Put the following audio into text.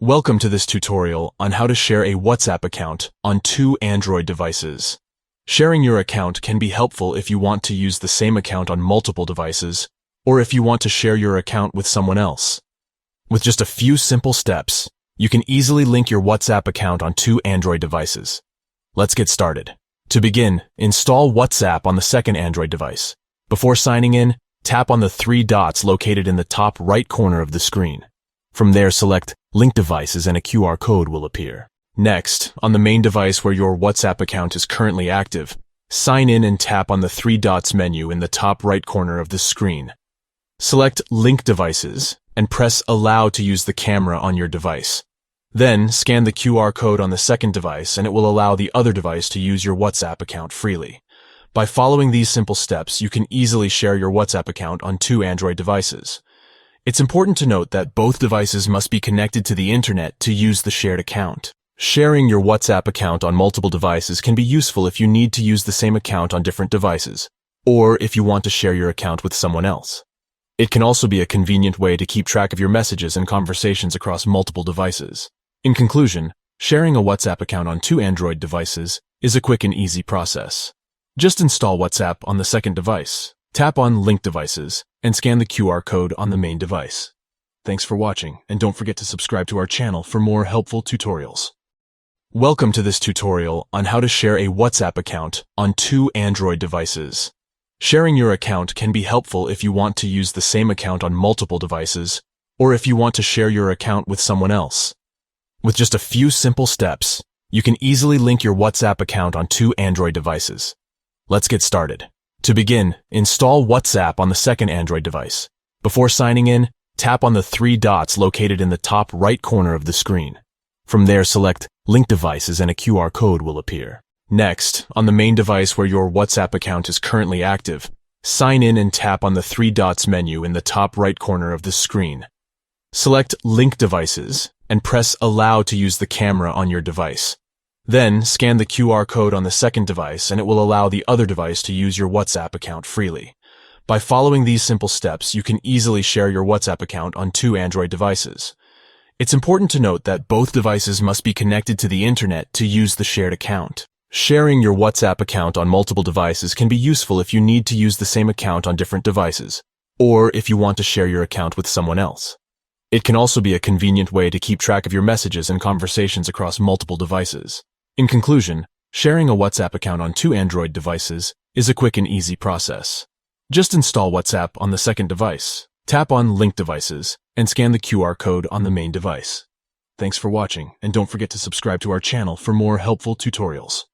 Welcome to this tutorial on how to share a WhatsApp account on two Android devices. Sharing your account can be helpful if you want to use the same account on multiple devices, or if you want to share your account with someone else. With just a few simple steps, you can easily link your WhatsApp account on two Android devices. Let's get started. To begin, install WhatsApp on the second Android device. Before signing in, tap on the three dots located in the top right corner of the screen. From there, select Link Devices and a QR code will appear. Next, on the main device where your WhatsApp account is currently active, sign in and tap on the three dots menu in the top right corner of the screen. Select Link Devices and press Allow to use the camera on your device. Then, scan the QR code on the second device and it will allow the other device to use your WhatsApp account freely. By following these simple steps, you can easily share your WhatsApp account on two Android devices. It's important to note that both devices must be connected to the internet to use the shared account. Sharing your WhatsApp account on multiple devices can be useful if you need to use the same account on different devices, or if you want to share your account with someone else. It can also be a convenient way to keep track of your messages and conversations across multiple devices. In conclusion, sharing a WhatsApp account on two Android devices is a quick and easy process. Just install WhatsApp on the second device, tap on Link Devices, and scan the QR code on the main device. Thanks for watching, and don't forget to subscribe to our channel for more helpful tutorials. Welcome to this tutorial on how to share a WhatsApp account on two Android devices. Sharing your account can be helpful if you want to use the same account on multiple devices, or if you want to share your account with someone else. With just a few simple steps, you can easily link your WhatsApp account on two Android devices. Let's get started. To begin, install WhatsApp on the second Android device. Before signing in, tap on the three dots located in the top right corner of the screen. From there, select Link Devices and a QR code will appear. Next, on the main device where your WhatsApp account is currently active, sign in and tap on the three dots menu in the top right corner of the screen. Select Link Devices and press Allow to use the camera on your device. Then, scan the QR code on the second device and it will allow the other device to use your WhatsApp account freely. By following these simple steps, you can easily share your WhatsApp account on two Android devices. It's important to note that both devices must be connected to the internet to use the shared account. Sharing your WhatsApp account on multiple devices can be useful if you need to use the same account on different devices, or if you want to share your account with someone else. It can also be a convenient way to keep track of your messages and conversations across multiple devices. In conclusion, sharing a WhatsApp account on two Android devices is a quick and easy process. Just install WhatsApp on the second device, tap on Link Devices, and scan the QR code on the main device. Thanks for watching, and don't forget to subscribe to our channel for more helpful tutorials.